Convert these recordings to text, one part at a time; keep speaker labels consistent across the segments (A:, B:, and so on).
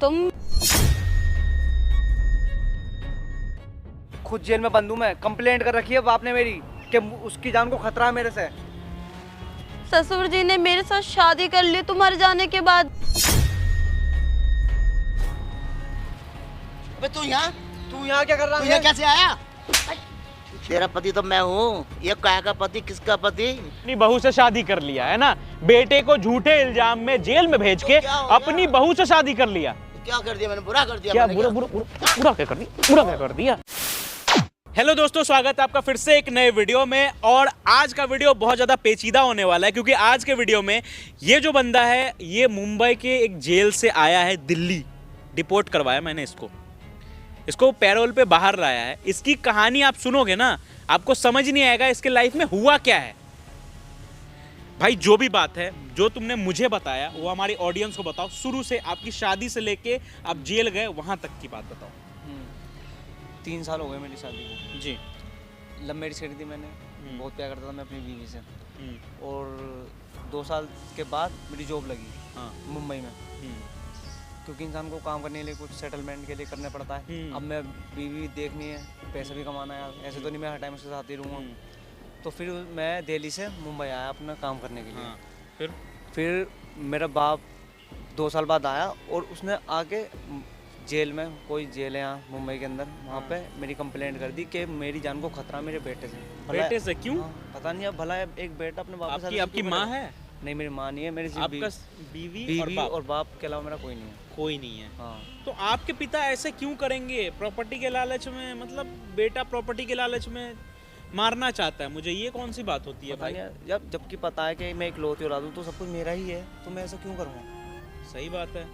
A: तुम
B: खुद जेल में बंद हूं मैं। कंप्लेंट कर रखी है बाप ने मेरी कि उसकी जान को खतरा है मेरे से।
A: ससुर जी ने मेरे साथ शादी कर ली तुम्हारे जाने के बाद।
C: अबे तू यहाँ
B: क्या कर रहा
C: तू
B: है?
C: यहाँ कैसे आया? तेरा पति तो मैं हूँ। ये क्या का पति, किसका पति?
D: अपनी बहू से शादी कर लिया है ना, बेटे को झूठे इल्जाम में जेल में भेज के अपनी बहू से शादी कर लिया।
C: क्या कर दिया मैंने? बुरा कर दिया
D: क्या?
C: मैंने
D: बुरा बुरा बुरा बुरा क्या कर दिया? बुरा क्या कर दिया? हेलो दोस्तों, स्वागत है आपका फिर से एक नए वीडियो में। और आज का वीडियो बहुत ज़्यादा पेचीदा होने वाला है, क्योंकि आज के वीडियो में ये जो बंदा है ये मुंबई के एक जेल से आया है। दिल्ली डिपोर्ट करवाया मैंने इसको पैरोल पे बाहर लाया है। इसकी कहानी आप सुनोगे ना, आपको समझ नहीं आएगा इसके लाइफ में हुआ क्या है। भाई जो भी बात है, जो तुमने मुझे बताया वो हमारी ऑडियंस को बताओ। शुरू से आपकी शादी से लेके आप जेल गए वहां तक की बात बताओ।
B: 3 साल हो गए मेरी शादी को
D: जी।
B: लव मैरिज करी थी मैंने। बहुत प्यार करता था मैं अपनी बीवी से। और 2 साल के बाद मेरी जॉब लगी।
D: हाँ।
B: मुंबई में। क्योंकि इंसान को काम करने के लिए कुछ सेटलमेंट के लिए करना पड़ता है। अब मैं बीवी देखनी है, पैसा भी कमाना है। ऐसे तो नहीं मैं हर टाइम उसके साथ ही रहूँगा। तो फिर मैं दिल्ली से मुंबई आया अपना काम करने के लिए।
D: हाँ।
B: फिर मेरा बाप 2 साल बाद आया और उसने आके जेल में, कोई जेल है यहाँ मुंबई के अंदर, वहाँ पे मेरी कंप्लेंट कर दी कि मेरी जान को खतरा मेरे बेटे से।
D: बेटे से क्यों?
B: पता नहीं। अब भला एक बेटा अपने बाप के साथ।
D: आपकी माँ है?
B: नहीं, मेरी माँ नहीं है। मेरी
D: आपका बीवी
B: और बाप के अलावा मेरा कोई नहीं है।
D: कोई नहीं है।
B: हाँ।
D: तो आपके पिता ऐसे क्यों करेंगे? प्रॉपर्टी के लालच में? मतलब बेटा प्रॉपर्टी के लालच में मारना चाहता है मुझे, ये कौन सी बात होती है भाई?
B: जबकि पता है कि मैं इकलौती औलाद हूँ तो सब कुछ मेरा ही है, तो मैं ऐसा क्यों करूँगा?
D: सही बात है।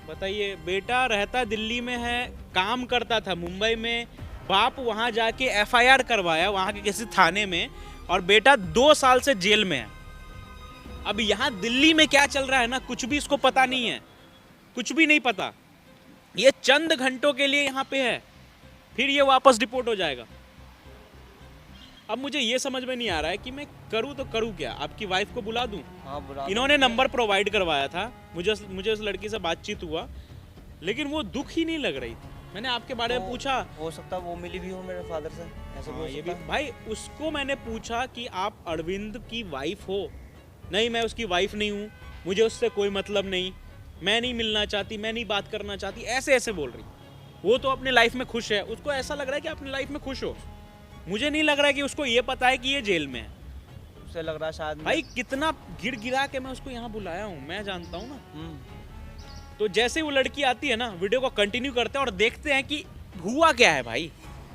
D: बताइए, बेटा रहता दिल्ली में है, काम करता था मुंबई में, बाप वहाँ जाके FIR करवाया वहाँ के किसी थाने में, और बेटा 2 साल से जेल में है। अब यहाँ दिल्ली में क्या चल रहा है ना, कुछ भी इसको पता नहीं है, कुछ भी नहीं पता। ये चंद घंटों के लिए यहाँ पे है, फिर ये वापस डिपोर्ट हो जाएगा। अब मुझे ये समझ में नहीं आ रहा है कि मैं करूँ तो करूँ क्या? आपकी वाइफ को बुला दूँ?
B: हाँ, बुला।
D: इन्होंने नंबर प्रोवाइड करवाया था मुझे उस लड़की से बातचीत हुआ, लेकिन वो दुख ही नहीं लग रही थी। मैंने आपके बारे में पूछा,
B: हो सकता है वो मिली भी हो मेरे फादर से। ऐसा भी हो
D: ये
B: सकता
D: भी
B: है।
D: भाई। उसको मैंने पूछा कि आप अरविंद की वाइफ हो? नहीं, मैं उसकी वाइफ नहीं हूँ, मुझे उससे कोई मतलब नहीं, मैं नहीं मिलना चाहती, मैं नहीं बात करना चाहती, ऐसे ऐसे बोल रही। वो तो अपने लाइफ में खुश है, उसको ऐसा लग रहा है कि अपनी लाइफ में खुश हो। मुझे नहीं लग रहा है कि उसको ये पता है कि ये जेल में है।
B: उसे लग रहा है शायद
D: भाई कितना गिर गिरा के मैं उसको यहाँ बुलाया हूँ, मैं जानता हूँ ना। तो जैसे वो लड़की आती है ना, वीडियो को कंटिन्यू करते हैं और देखते हैं कि हुआ क्या है। भाई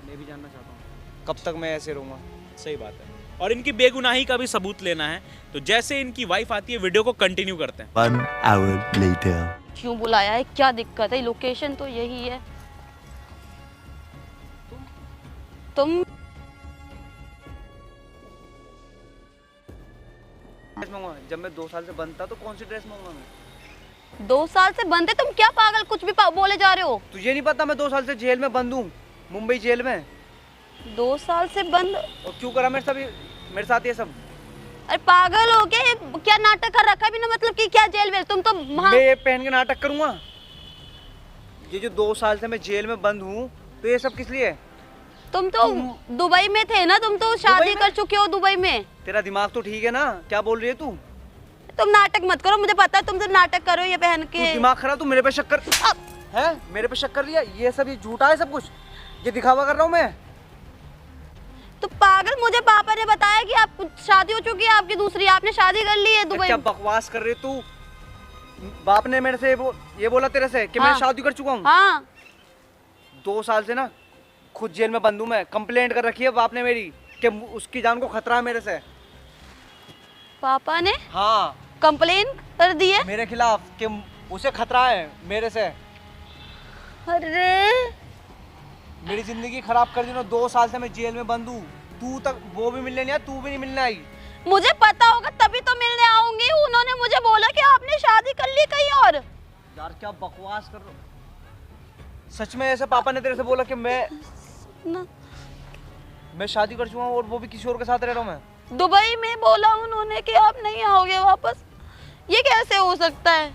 B: मैं भी जानना चाहता हूँ कब तक मैं ऐसे रहूँगा।
D: सही बात है। और इनकी बेगुनाही का भी सबूत लेना है, तो जैसे इनकी वाइफ आती है वीडियो को कंटिन्यू करते हैं।
E: 1 hour later.
A: क्यों बुलाया है? क्या दिक्कत है? लोकेशन तो यही है। तुम
B: ड्रेस मंगवा। जब मैं 2 साल से बंद था तो कौन सी ड्रेस मंगवा मैं?
A: 2 साल से बंद है? तुम क्या पागल कुछ भी बोले जा रहे हो?
B: तुझे नहीं पता मैं 2 साल से जेल में बंद हूँ, मुंबई जेल में।
A: 2 साल से बंद?
B: और क्यों करा मेरे साथ ये सब?
A: अरे पागल हो गए? क्या नाटक कर रखा है बिना मतलब कि? क्या जेल में? तुम तो
B: मैं ये पहन के नाटक करूंगा? ये जो 2 साल से मैं जेल में बंद हूँ, तो ये सब किस लिए?
A: तुम तो दुबई में थे ना, तुम तो शादी कर चुके हो दुबई में।
B: तेरा दिमाग तो ठीक है ना? क्या बोल रही है तू?
A: तुम नाटक मत करो, मुझे पता है तुम सिर्फ नाटक करो ये पहन के।
B: दिमाग खराब। तू मेरे पे शक कर है? मेरे पे शक कर लिया? ये सब ये झूठा है सब कुछ, ये दिखावा कर रहा हूँ मैं।
A: तो पागल, मुझे पापा ने बताया कि आप शादी हो चुकी है आपकी दूसरी, आपने शादी कर ली है दुबई।
B: क्या बकवास कर रही है तू? बाप ने मेरे से ये बोला तेरे से कि
A: हाँ।
B: मैं शादी कर चुका हूँ।
A: हाँ।
B: 2 साल से ना खुद जेल में बंद हूँ मैं। कंप्लेंट कर रखी है बाप ने मेरी कि उसकी जान को खतरा है मेरे से।
A: पापा ने?
B: हाँ,
A: कंप्लेन कर दी है
B: मेरे खिलाफ कि उसे खतरा है मेरे से।
A: अरे
B: मेरी जिंदगी खराब कर दी ना। 2 साल से मैं जेल में बंद हूँ। तू तक वो भी मिलने नहीं आया, तू भी नहीं मिलने आई।
A: मुझे पता होगा तभी तो मिलने आऊंगी। उन्होंने मुझे बोला कि आपने शादी कर ली कहीं और।
B: यार क्या बकवास कर रहा हूँ? सच में ऐसे पापा ने तेरे से बोला कि मैं शादी कर चुका हूँ और वो भी किसी और के साथ रह रहा हूँ मैं?
A: दुबई में बोला उन्होंने कि आप नहीं आओगे वापस। ये कैसे हो सकता है?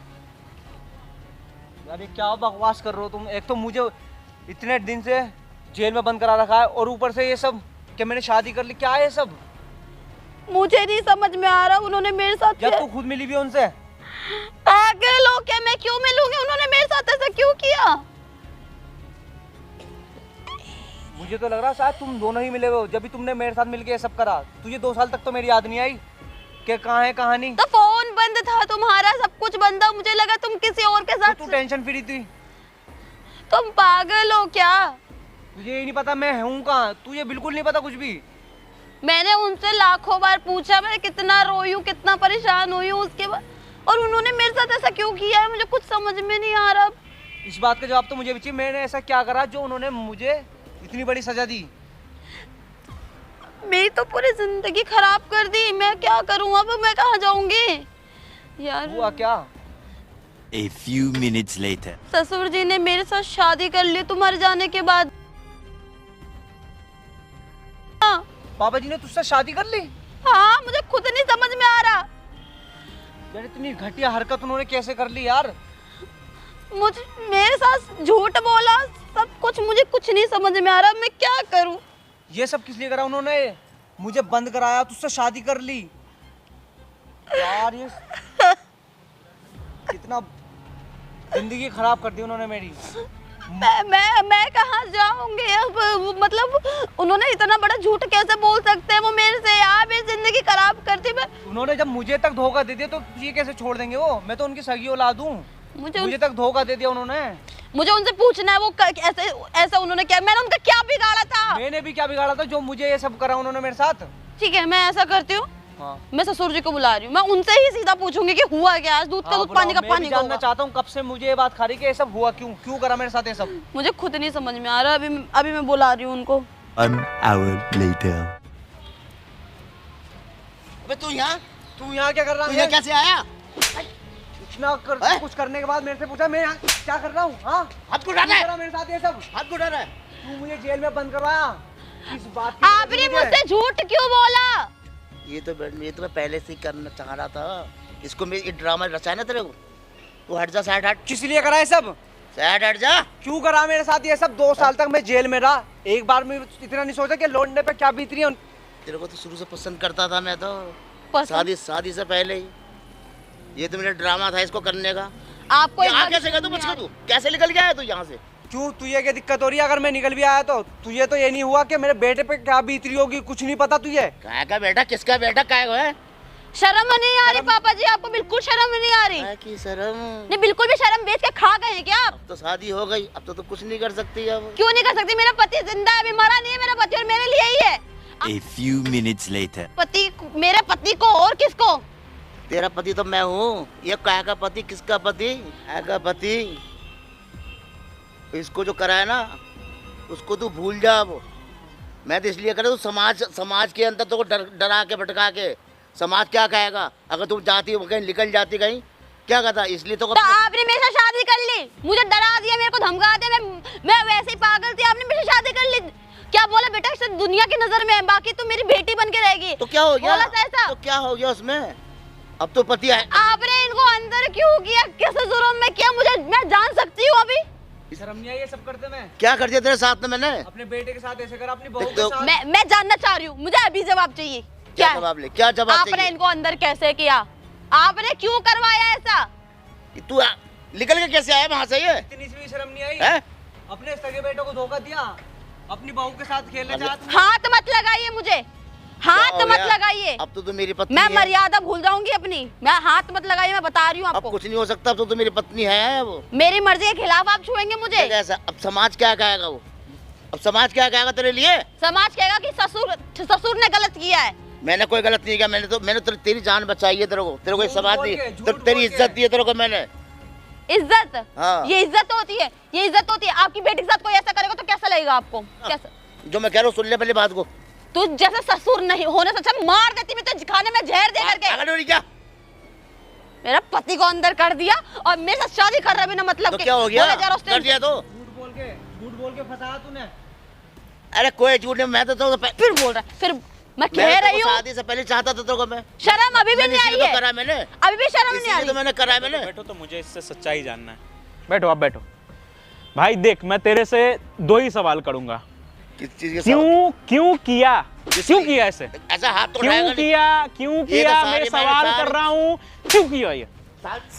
B: यार ये क्या बकवास कर रहे हो तुम? एक तो मुझे इतने दिन से जेल में बंद करा रखा है और ऊपर से ये सब कि मैंने शादी कर ली। क्या है ये सब?
A: मुझे नहीं समझ में आ रहा, उन्होंने मेरे साथ
B: जब तू खुद मिली भी उनसे।
A: पागल हो क्या? मैं क्यों मिलूंगी? उन्होंने मेरे साथ ऐसा क्यों किया?
B: मुझे तो लग रहा शायद तुम दोनों ही मिले हुए हो जब भी तुमने मेरे साथ मिलके ये सब करा। तुझे 2 साल तक तो मेरी याद नहीं आई कि कहाँ है कहाँ नहीं।
A: तो फोन बंद था तुम्हारा, सब कुछ बंद था, मुझे लगा तुम किसी और के साथ।
B: तो तू टेंशन फ्री थी।
A: तुम पागल हो क्या?
B: तुझे ये नहीं पता मैं हूँ कहाँ? तुझे बिल्कुल नहीं पता कुछ भी।
A: मैंने उनसे लाखों बार पूछा, मैं कितना रोई हूँ, कितना परेशान हुई हूँ उसके बाद, और उन्होंने मेरे साथ ऐसा क्यों किया है? मुझे कुछ समझ में नहीं आ रहा।
B: इस बात का जवाब तो मुझे भी चाहिए। मैंने ऐसा क्या करा जो उन्होंने मुझे इतनी बड़ी सजा दी?
A: मेरी तो पूरी जिंदगी खराब कर दी। मैं क्या करूँ अब? मैं कहाँ जाऊंगी यार?
B: हुआ क्या?
E: A few minutes later.
A: ससुर जी ने मेरे साथ शादी कर ली तुम्हारे जाने के बाद। हाँ,
B: पापा जी ने तुझसे शादी कर ली?
A: हाँ, मुझे खुद नहीं समझ में आ रहा।
B: यार इतनी घटिया हरकत उन्होंने कैसे कर ली यार?
A: मुझे मेरे साथ झूठ बोला, सब कुछ, मुझे कुछ नहीं समझ में आ रहा। मैं क्या करूं?
B: ये सब किस लिए करा उन्होंने? मुझे बंद कराया, तुझसे शादी कर ली। यार ये कितना जिंदगी खराब कर दी उन्होंने मेरी।
A: मैं कहाँ जाऊंगी अब? मतलब उन्होंने इतना बड़ा झूठ कैसे बोल सकते हैं वो मेरे से? यार मेरी जिंदगी खराब कर दी।
B: उन्होंने जब मुझे तक धोखा दे दिया तो ये कैसे छोड़ देंगे वो? मैं तो उनकी सगी औलाद हूँ। मुझे तक धोखा दे दिया उन्होंने।
A: मुझे उनसे पूछना है वो ऐसे ऐसा उन्होंने क्या, मैंने उनका क्या बिगाड़ा था?
B: मैंने भी क्या बिगाड़ा था जो मुझे ये सब करा उन्होंने मेरे साथ?
A: ठीक है, मैं ऐसा करती हूँ,
B: हाँ।
A: मैं ससुर जी को बुला रही हूँ, मैं उनसे ही सीधा पूछूंगी कि हुआ क्या? आज दूध का दूध, पानी का पानी।
B: जानना चाहता हूँ कब से मुझे ये बात खा रही कि ये सब हुआ क्यों करा मेरे साथ ये सब?
A: मुझे खुद नहीं समझ में आ रहा। अभी मैं बुला रही हूँ उनको।
E: 1 hour later.
C: अबे तू यहाँ
B: क्या कर रहा है?
C: कैसे आया?
B: इतना कुछ करने के बाद मेरे से पूछा मैं यहाँ क्या कर रहा हूँ? हाँ,
C: हाथ को उठाना है,
B: मेरे साथ ये सब
C: हाथ को उठाना है।
B: तू मुझे जेल में बंद करवाया इस बात की।
A: आपने मुझसे झूठ क्यों बोला?
C: ये तो मैं पहले से ही करना चाह रहा था। इसको मैं ये ड्रामा रचा ना तेरे को। तू हट जा, साइड हट।
B: किस लिए करा है सब?
C: साइड हट जा।
B: क्यों करा मेरे साथ ये सब? 2 साल तक मैं जेल में रहा, एक बार में इतना नहीं सोचा कि लौटने पे क्या बीत रही है।
C: तेरे को तो शुरू से पसंद करता था मैं तो,
A: पसंद?
C: शादी से पहले ही। ये तो मेरा ड्रामा था इसको करने का।
A: आपको
C: यहाँ कैसे गया तू? बच गया तू? कैसे निकल गया है तू यहाँ से?
B: क्यों, तुझे क्या दिक्कत हो रही है अगर मैं निकल भी आया तो? तुझे तो ये नहीं हुआ कि मेरे बेटे पे क्या बीत रही होगी? कुछ नहीं पता तुझे?
C: काय का बेटा? किसका बेटा? काय को है?
A: शर्म नहीं आ रही पापा जी? आपको बिल्कुल शर्म नहीं आ रही?
C: काय की शर्म?
A: नहीं, बिल्कुल भी शर्म बेच के खा गए हैं क्या आप?
C: अब तो शादी हो गई, अब तो तू कुछ नहीं कर सकती अब।
A: क्यों नहीं कर सकती? मेरा पति जिंदा है, अभी मरा नहीं है मेरा पति, और मेरे लिए ही है।
E: A few minutes later.
A: पति, मेरे पति को और किसको?
C: तेरा पति तो मैं हूँ। ये काय का पति? किसका पति? काय का पति? इसको जो करा है ना उसको तू भूल जा। अब मैं तो इसलिए करा, तू समाज के अंदर तो डरा के भटका के समाज क्या कहेगा अगर तुम जाती कहीं निकल जाती कहीं? क्या कहता? इसलिए तो
A: आपने मेरे साथ शादी कर ली, मुझे डरा दिया, मेरे को धमका दिया। मैं वैसे ही पागल थी, आपने मेरे साथ शादी कर ली। क्या बोला बेटा? इसे दुनिया की नजर में है, बाकी तो मेरी बेटी बन के रहेगी।
C: तो क्या हो गया?
A: बोला था ऐसा?
C: तो क्या हो गया उसमें? अब तो पति है।
A: आपने इनको अंदर क्यों किया? किस जुर्म में किया? मैं जान सकती हूँ अभी?
B: शर्म नहीं आई ये सब करते? मैं
C: क्या कर दिया तेरे साथ में मैंने?
B: अपने बेटे के साथ ऐसे करा, अपनी बहू के
C: तो-
B: साथ।
A: मैं जानना चाह रही हूँ, मुझे अभी जवाब चाहिए।
C: क्या जवाब ले? क्या जवाब
A: आपने
C: चाहिए?
A: इनको अंदर कैसे किया? आपने क्यों करवाया ऐसा?
C: तू निकल के कैसे आया वहाँ से? ये
B: इतनी सी भी शर्म नहीं आई?
C: है?
B: अपने सगे बेटों को धोखा दिया, अपनी बहू के साथ खेलने चाहती।
A: हाथ मत लगाइए मुझे, हाथ
C: क्या हो
A: मत
C: गया?
A: लगाइए।
C: अब तो मेरी पत्नी
A: मैं
C: है।
A: मर्यादा भूल जाऊंगी अपनी। मैं हाथ मत लगाइए, मैं बता रही हूँ
C: अब
A: आपको।
C: कुछ नहीं हो सकता, अब तो मेरी पत्नी है वो।
A: मेरी मर्जी के खिलाफ आप छुएंगे मुझे?
C: कैसा? अब समाज क्या कहेगा वो? अब समाज क्या कहेगा तेरे लिए?
A: समाज कहेगा कि ससुर ने गलत किया है।
C: मैंने कोई गलत नहीं किया। मैंने तो तेरी जान बचाई है। तेरे को
B: झूठ
C: समाज
B: बोल
C: दी,
B: के, झूठ
C: तो तेरी
B: बोल के।
C: इज्जत दी है तेरे को मैंने।
A: इज्जत?
C: हाँ।
A: ये इज्जत होती है, ये इज्जत होती है। आपकी बेटी के साथ कोई ऐसा करेगा तो कैसा लगेगा आपको? कैसा?
C: जो मैं कह रहा हूँ सुन ले पहले बात को।
A: तू जैसे ससुर नहीं होने से अच्छा मार देती मैं तो खाने में जहर दे करके।
C: पागल हो रही क्या?
A: मेरा पति को अंदर कर दिया और मेरे साथ शादी कर रहा बिना मतलब
C: तो
A: के।
C: क्या हो गया?
A: बोले जा रहा उस
C: कर दिया तो?
B: झूठ बोल के फंसाया तूने।
C: अरे कोई झूठ नहीं। मैं तो
A: फिर बोल रहा है, फिर मैं कह रही हूँ
C: शादी से पहले चाहता था तेरे को मैं।
A: शर्म अभी भी नहीं आई
C: तो
A: है।
C: करा मैंने,
A: अभी भी शर्म नहीं आ
C: इसीलिए तो
A: रही।
C: मैंने करा है मैंने।
D: बैठो तो मुझे इससे सच्चाई जानना है। बैठो आप बैठो। भाई देख, मैं तेरे से 2 ही सवाल करूंगा।
C: किस चीज के
D: क्यों किया ऐसे?
C: ऐसा हाथ तो उठाएगा नहीं।
D: क्यों किया? मैं सवाल कर रहा हूँ, क्यों किया ये?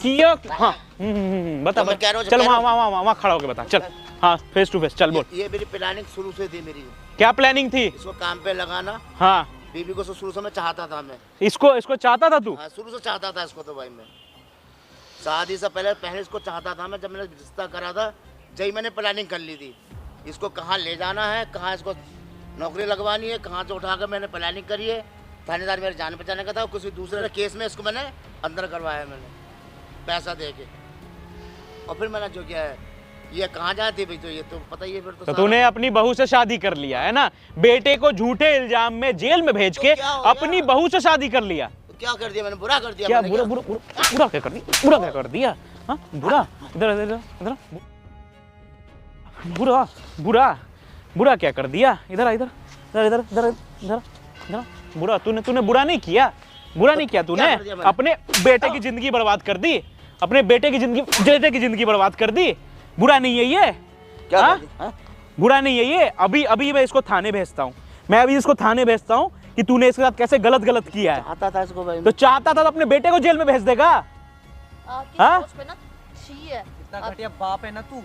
D: किया? हाँ बता
C: तो मैं कह रहा हूँ,
D: चल वहाँ खड़ा होके बता, चल हाँ फेस टू फेस, चल बोल।
C: ये मेरी प्लानिंग शुरू से थी मेरी।
D: क्या प्लानिंग थी?
C: इसको काम पे लगाना।
D: हाँ,
C: बीबी को शुरू से मैं चाहता था मैं।
D: इसको चाहता था तू?
C: हाँ, शुरू से चाहता था इसको तो भाई मैं। शादी से पहले इसको चाहता था मैं। जब मैंने रिश्ता करा था, जही मैंने प्लानिंग कर ली थी। इसको कहाँ ले जाना है, कहाँ इसको नौकरी लगवानी है, कहाँ से उठाकर मैंने प्लानिंग करी है। थानेदार मेरे जान पहचाने का था, किसी दूसरे केस में इसको मैंने अंदर करवाया मैंने पैसा दे के। और फिर मैंने जो किया है, ये कहाँ जाती भाई, तो ये तो पता ही है। फिर तो
D: तूने अपनी बहू से शादी कर लिया है ना, बेटे को झूठे इल्जाम में जेल में भेज के अपनी बहू से शादी कर लिया।
C: तो क्या कर दिया मैंने? बुरा कर दिया।
D: क्या
C: मैंने
D: बुरा क्या कर दिया? बुरा क्या कर दिया? हाँ बुरा, इधर इधर इधर, बुरा क्या कर दिया? इधर इधर इधर इधर इधर इधर इधर। बुरा तूने बुरा नहीं किया, तूने अपने बेटे की जिंदगी बर्बाद कर दी, अपने बेटे की जिंदगी बर्बाद कर दी। बुरा नहीं है ये? क्या बुरा नहीं है ये? अभी मैं इसको थाने भेजता हूँ, कि तूने इसके साथ कैसे गलत किया है।
C: चाहता था इसको भाई।
D: तो चाहता था तो अपने बेटे को जेल में भेज देगा। हाँ?
B: इतना घटिया बाप है ना तू।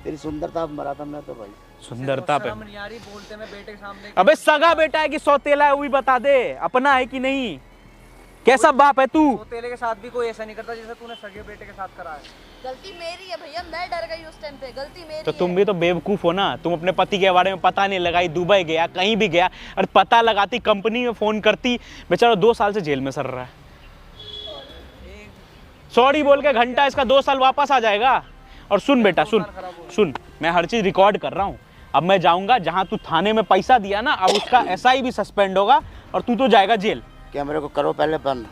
C: तेरी सुंदरता मरा था मैं तो भाई।
D: सुंदरता पे
B: यारी बोलते मैं बेटे के सामने।
D: अबे सगा बेटा है कि सौतेला है वो भी बता दे, अपना है कि नहीं? कैसा बाप है तू?
B: सौतेले के साथ भी कोई ऐसा नहीं करता जैसे तूने सगे बेटे के साथ करा है।
A: गलती मेरी है भैया, मैं डर गई उस टाइम पे, गलती मेरी
D: तो तुम भी तो बेवकूफ हो ना। तुम अपने पति के बारे में पता नहीं लगाई, दुबई गया, कहीं भी गया, और पता लगाती, कंपनी में फोन करती, बेचारा 2 साल से जेल में सड़ रहा है। सॉरी बोल के घंटा इसका 2 साल वापस आ जाएगा। और सुन बेटा, सुन, मैं हर चीज रिकॉर्ड कर रहा हूँ। अब मैं जाऊंगा जहां तू थाने में पैसा दिया ना, अब उसका एसआई भी सस्पेंड होगा और तू तो जाएगा जेल।
C: कैमरे को करो पहले बंद।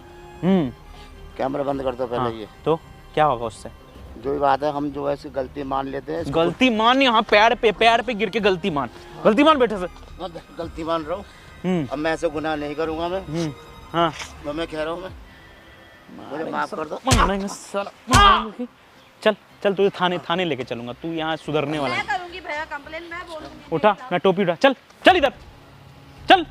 C: कैमरा बंद कर दो पहले।
D: हाँ,
C: ये
D: तो क्या होगा उससे?
C: जो भी बात है, हम जो ऐसी गलती मान लेते हैं।
D: गलती मान? यहाँ पैर पे गिर के गलती मान बेटे से।
C: गलती मान रहा हूँ। अब मैं ऐसे गुनाह नहीं करूंगा मैं।
D: हाँ
C: मैं कह रहा हूँ, मुझे माफ कर दो।
D: चल तुझे थाने लेके चलूंगा, तू यहाँ सुधरने वाला है।
A: मैं करूंगी भैया कंप्लेन, मैं बोलूंगी।
D: उठा, मैं टोपी उठा, चल इधर चल।